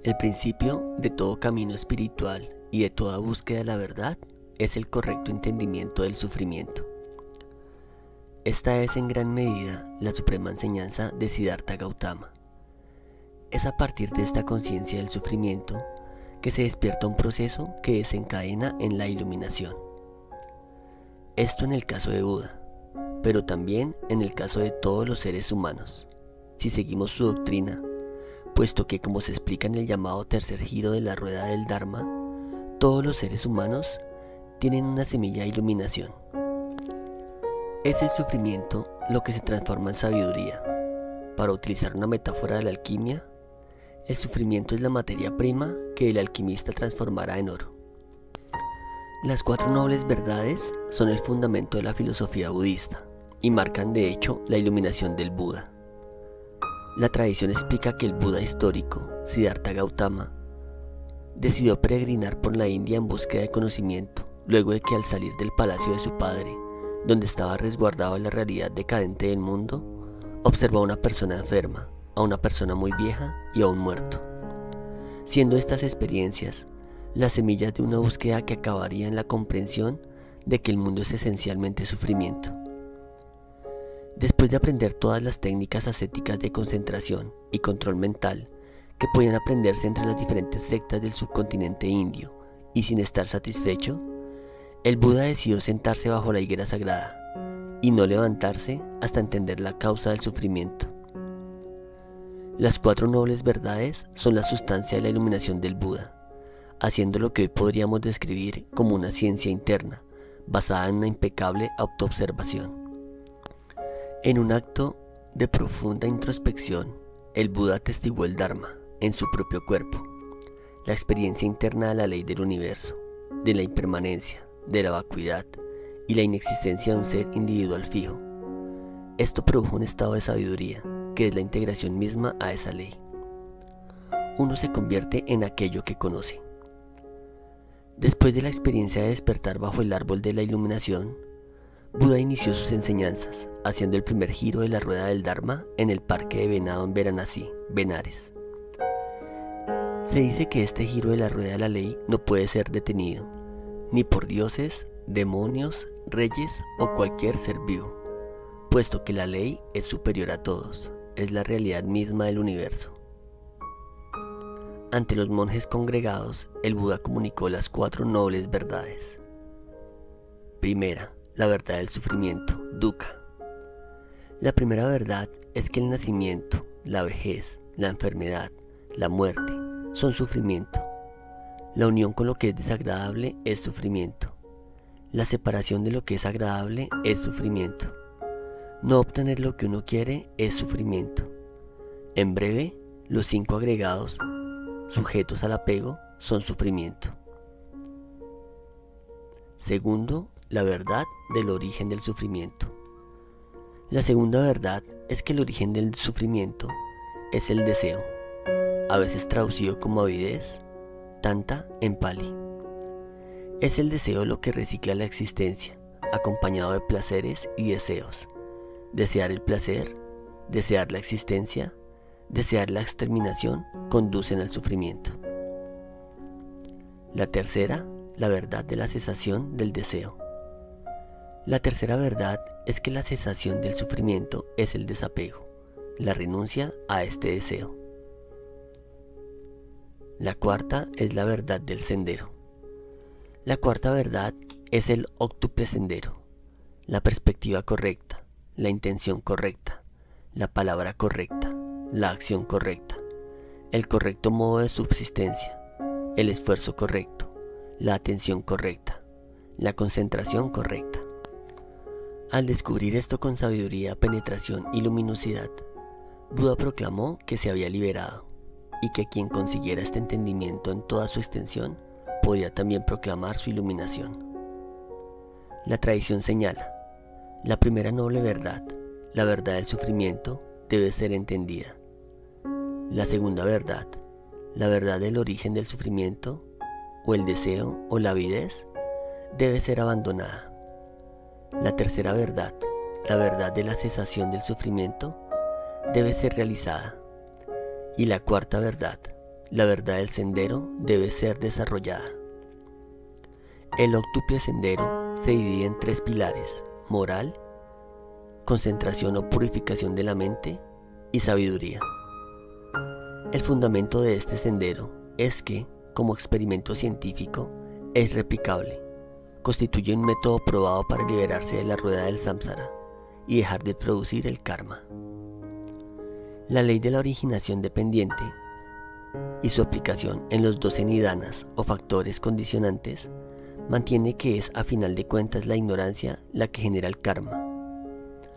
El principio de todo camino espiritual y de toda búsqueda de la verdad es el correcto entendimiento del sufrimiento. Esta es en gran medida la suprema enseñanza de Siddhartha Gautama. Es a partir de esta conciencia del sufrimiento que se despierta un proceso que desencadena en la iluminación. Esto en el caso de Buda, pero también en el caso de todos los seres humanos, si seguimos su doctrina, puesto que, como se explica en el llamado tercer giro de la rueda del Dharma, todos los seres humanos tienen una semilla de iluminación. Es el sufrimiento lo que se transforma en sabiduría. Para utilizar una metáfora de la alquimia, el sufrimiento es la materia prima que el alquimista transformará en oro. Las cuatro nobles verdades son el fundamento de la filosofía budista y marcan de hecho la iluminación del Buda. La tradición explica que el Buda histórico, Siddhartha Gautama, decidió peregrinar por la India en búsqueda de conocimiento, luego de que al salir del palacio de su padre, donde estaba resguardado en la realidad decadente del mundo, observó a una persona enferma, a una persona muy vieja y a un muerto. Siendo estas experiencias las semillas de una búsqueda que acabaría en la comprensión de que el mundo es esencialmente sufrimiento. Después de aprender todas las técnicas ascéticas de concentración y control mental que podían aprenderse entre las diferentes sectas del subcontinente indio, y sin estar satisfecho, el Buda decidió sentarse bajo la higuera sagrada y no levantarse hasta entender la causa del sufrimiento. Las cuatro nobles verdades son la sustancia de la iluminación del Buda, haciendo lo que hoy podríamos describir como una ciencia interna, basada en una impecable autoobservación. En un acto de profunda introspección, el Buda atestiguó el Dharma en su propio cuerpo, la experiencia interna de la ley del universo, de la impermanencia, de la vacuidad y la inexistencia de un ser individual fijo. Esto produjo un estado de sabiduría, que es la integración misma a esa ley. Uno se convierte en aquello que conoce. Después de la experiencia de despertar bajo el árbol de la iluminación, Buda inició sus enseñanzas, haciendo el primer giro de la rueda del Dharma en el parque de Venado en Varanasi, Benares. Se dice que este giro de la rueda de la ley no puede ser detenido, ni por dioses, demonios, reyes o cualquier ser vivo, puesto que la ley es superior a todos, es la realidad misma del universo. Ante los monjes congregados, el Buda comunicó las cuatro nobles verdades. Primera, la verdad del sufrimiento, dukkha. La primera verdad es que el nacimiento, la vejez, la enfermedad, la muerte son sufrimiento. La unión con lo que es desagradable es sufrimiento. La separación de lo que es agradable es sufrimiento. No obtener lo que uno quiere es sufrimiento. En breve, los cinco agregados sujetos al apego son sufrimiento. Segundo, la verdad del origen del sufrimiento. La segunda verdad es que el origen del sufrimiento es el deseo, a veces traducido como avidez, tanta en Pali. Es el deseo lo que recicla la existencia, acompañado de placeres y deseos. Desear el placer, desear la existencia, desear la exterminación conducen al sufrimiento. La tercera, la verdad de la cesación del deseo. La tercera verdad es que la cesación del sufrimiento es el desapego, la renuncia a este deseo. La cuarta es la verdad del sendero. La cuarta verdad es el óctuple sendero, la perspectiva correcta, la intención correcta, la palabra correcta, la acción correcta, el correcto modo de subsistencia, el esfuerzo correcto, la atención correcta, la concentración correcta. Al descubrir esto con sabiduría, penetración y luminosidad, Buda proclamó que se había liberado y que quien consiguiera este entendimiento en toda su extensión podía también proclamar su iluminación. La tradición señala, la primera noble verdad, la verdad del sufrimiento, debe ser entendida. La segunda verdad, la verdad del origen del sufrimiento, o el deseo o la avidez, debe ser abandonada. La tercera verdad, la verdad de la cesación del sufrimiento, debe ser realizada. Y la cuarta verdad, la verdad del sendero debe ser desarrollada. El óctuple sendero se divide en 3 pilares: moral, concentración o purificación de la mente y sabiduría. El fundamento de este sendero es que, como experimento científico, es replicable, constituye un método probado para liberarse de la rueda del samsara y dejar de producir el karma. La ley de la originación dependiente y su aplicación en los 12 nidanas o factores condicionantes mantiene que es a final de cuentas la ignorancia la que genera el karma,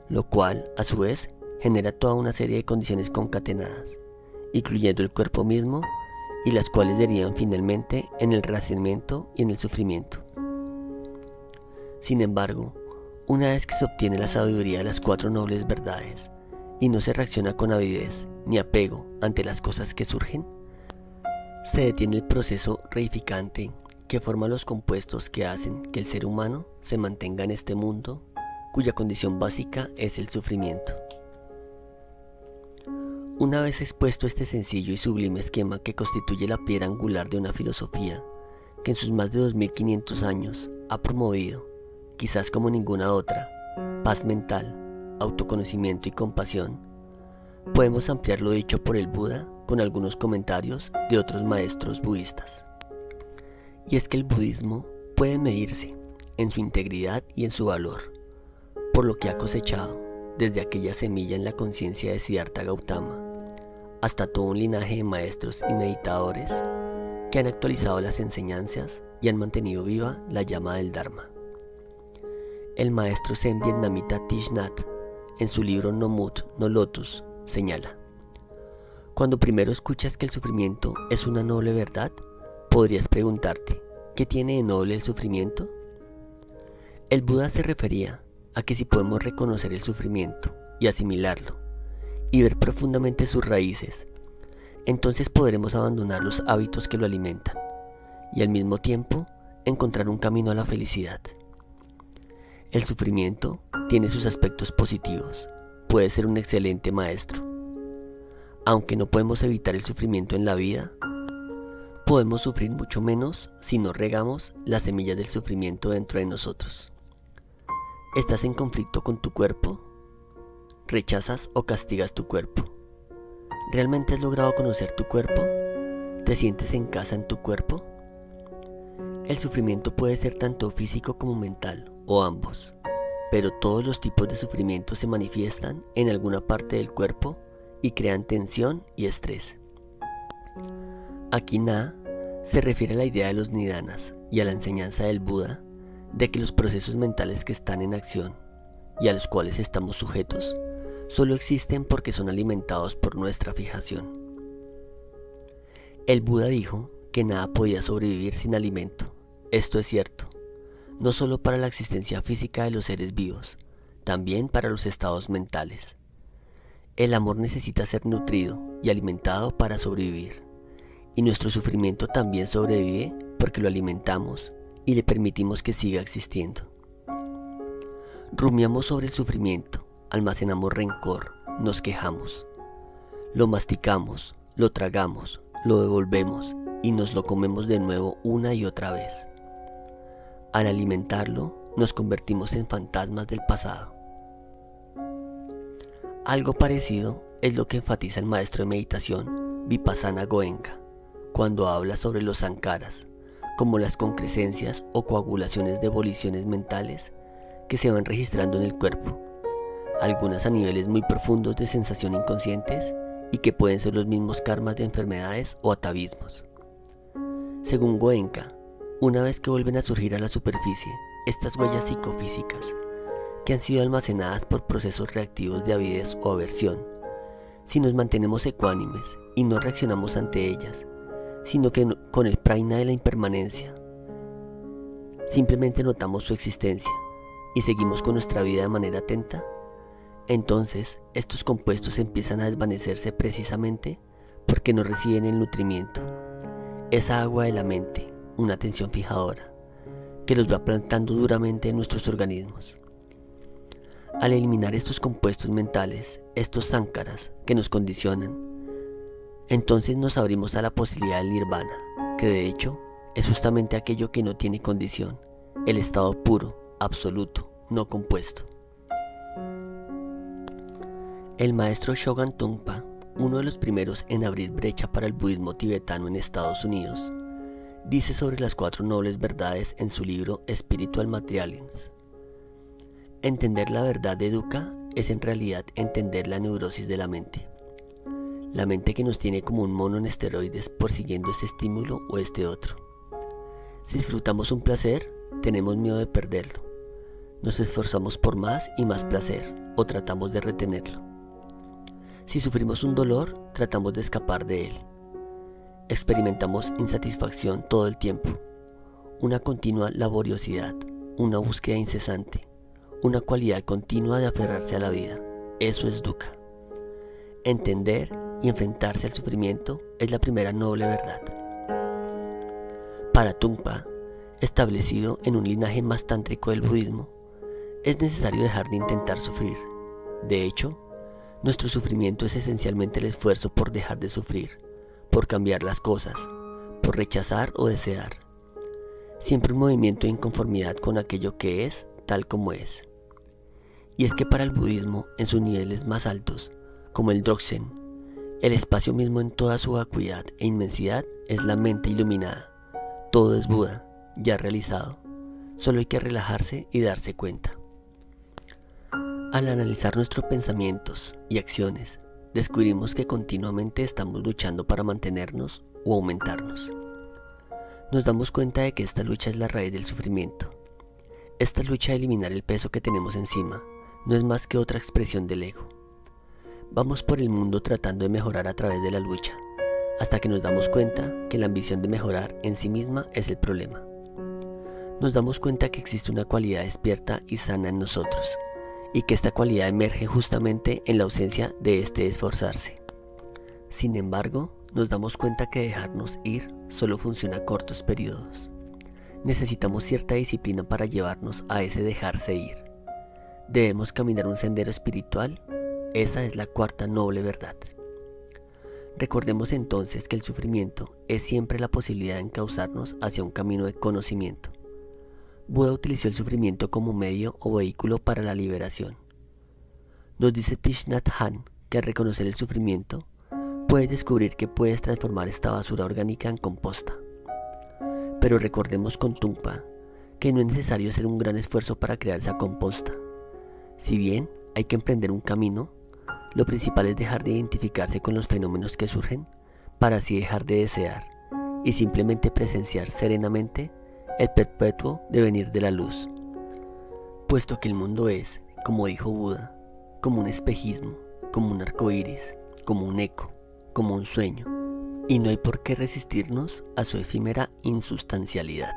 lo cual a su vez genera toda una serie de condiciones concatenadas, incluyendo el cuerpo mismo, y las cuales derivan finalmente en el renacimiento y en el sufrimiento. Sin embargo, una vez que se obtiene la sabiduría de las 4 nobles verdades y no se reacciona con avidez ni apego ante las cosas que surgen, se detiene el proceso reificante que forma los compuestos que hacen que el ser humano se mantenga en este mundo, cuya condición básica es el sufrimiento. Una vez expuesto este sencillo y sublime esquema que constituye la piedra angular de una filosofía que en sus más de 2500 años ha promovido, quizás como ninguna otra, paz mental, autoconocimiento y compasión, podemos ampliar lo dicho por el Buda con algunos comentarios de otros maestros budistas. Y es que el budismo puede medirse en su integridad y en su valor, por lo que ha cosechado desde aquella semilla en la conciencia de Siddhartha Gautama hasta todo un linaje de maestros y meditadores que han actualizado las enseñanzas y han mantenido viva la llama del Dharma. El maestro zen vietnamita Thich Nhat, en su libro No Mood, No Lotus, señala: cuando primero escuchas que el sufrimiento es una noble verdad, podrías preguntarte, ¿qué tiene de noble el sufrimiento? El Buda se refería a que si podemos reconocer el sufrimiento y asimilarlo, y ver profundamente sus raíces, entonces podremos abandonar los hábitos que lo alimentan, y al mismo tiempo encontrar un camino a la felicidad. El sufrimiento tiene sus aspectos positivos, puede ser un excelente maestro. Aunque no podemos evitar el sufrimiento en la vida, podemos sufrir mucho menos si no regamos las semillas del sufrimiento dentro de nosotros. ¿Estás en conflicto con tu cuerpo? ¿Rechazas o castigas tu cuerpo? ¿Realmente has logrado conocer tu cuerpo? ¿Te sientes en casa en tu cuerpo? El sufrimiento puede ser tanto físico como mental, o ambos, pero todos los tipos de sufrimiento se manifiestan en alguna parte del cuerpo y crean tensión y estrés. Aquí Na se refiere a la idea de los nidanas y a la enseñanza del Buda de que los procesos mentales que están en acción y a los cuales estamos sujetos solo existen porque son alimentados por nuestra fijación. El Buda dijo que nada podía sobrevivir sin alimento. Esto es cierto, no solo para la existencia física de los seres vivos, también para los estados mentales. El amor necesita ser nutrido y alimentado para sobrevivir, y nuestro sufrimiento también sobrevive porque lo alimentamos y le permitimos que siga existiendo. Rumiamos sobre el sufrimiento, almacenamos rencor, nos quejamos, lo masticamos, lo tragamos, lo devolvemos y nos lo comemos de nuevo una y otra vez. Al alimentarlo, nos convertimos en fantasmas del pasado. Algo parecido es lo que enfatiza el maestro de meditación Vipassana Goenka cuando habla sobre los sankaras, como las concrescencias o coagulaciones de voliciones mentales que se van registrando en el cuerpo, algunas a niveles muy profundos de sensación inconscientes y que pueden ser los mismos karmas de enfermedades o atavismos. Según Goenka, una vez que vuelven a surgir a la superficie, estas huellas psicofísicas, que han sido almacenadas por procesos reactivos de avidez o aversión, si nos mantenemos ecuánimes y no reaccionamos ante ellas, sino que con el prajna de la impermanencia, simplemente notamos su existencia y seguimos con nuestra vida de manera atenta, entonces estos compuestos empiezan a desvanecerse precisamente porque no reciben el nutrimiento, esa agua de la mente, una tensión fijadora, que los va plantando duramente en nuestros organismos. Al eliminar estos compuestos mentales, estos sánkaras que nos condicionan, Entonces nos abrimos a la posibilidad del nirvana, que de hecho es justamente aquello que no tiene condición, el estado puro, absoluto, no compuesto. El maestro Shogan Tungpa, uno de los primeros en abrir brecha para el budismo tibetano en Estados Unidos, dice sobre las 4 nobles verdades en su libro Spiritual Materialism. Entender la verdad de Dukkha es en realidad entender la neurosis de la mente. La mente que nos tiene como un mono en esteroides persiguiendo este estímulo o este otro. Si disfrutamos un placer, tenemos miedo de perderlo. Nos esforzamos por más y más placer o tratamos de retenerlo. Si sufrimos un dolor, tratamos de escapar de él. Experimentamos insatisfacción todo el tiempo, una continua laboriosidad, una búsqueda incesante, una cualidad continua de aferrarse a la vida. Eso es dukkha. Entender y enfrentarse al sufrimiento es la primera noble verdad. Para Tungpa, establecido en un linaje más tántrico del budismo, es necesario dejar de intentar sufrir. De hecho, nuestro sufrimiento es esencialmente el esfuerzo por dejar de sufrir, por cambiar las cosas, por rechazar o desear. Siempre un movimiento de inconformidad con aquello que es tal como es. Y es que para el budismo, en sus niveles más altos, como el Dzogchen, el espacio mismo en toda su vacuidad e inmensidad es la mente iluminada. Todo es Buda, ya realizado. Solo hay que relajarse y darse cuenta. Al analizar nuestros pensamientos y acciones, descubrimos que continuamente estamos luchando para mantenernos o aumentarnos. Nos damos cuenta de que esta lucha es la raíz del sufrimiento. Esta lucha de eliminar el peso que tenemos encima no es más que otra expresión del ego. Vamos por el mundo tratando de mejorar a través de la lucha, hasta que nos damos cuenta que la ambición de mejorar en sí misma es el problema. Nos damos cuenta que existe una cualidad despierta y sana en nosotros, y que esta cualidad emerge justamente en la ausencia de este esforzarse. Sin embargo, nos damos cuenta que dejarnos ir solo funciona a cortos periodos. Necesitamos cierta disciplina para llevarnos a ese dejarse ir. Debemos caminar un sendero espiritual. Esa es la 4ª noble verdad. Recordemos entonces que el sufrimiento es siempre la posibilidad de encauzarnos hacia un camino de conocimiento. Buda utilizó el sufrimiento como medio o vehículo para la liberación. Nos dice Thich Nhat Hanh que al reconocer el sufrimiento, puedes descubrir que puedes transformar esta basura orgánica en composta. Pero recordemos con Tungpa que no es necesario hacer un gran esfuerzo para crear esa composta. Si bien hay que emprender un camino, lo principal es dejar de identificarse con los fenómenos que surgen para así dejar de desear y simplemente presenciar serenamente el perpetuo devenir de la luz, puesto que el mundo es, como dijo Buda, como un espejismo, como un arco iris, como un eco, como un sueño, y no hay por qué resistirnos a su efímera insustancialidad.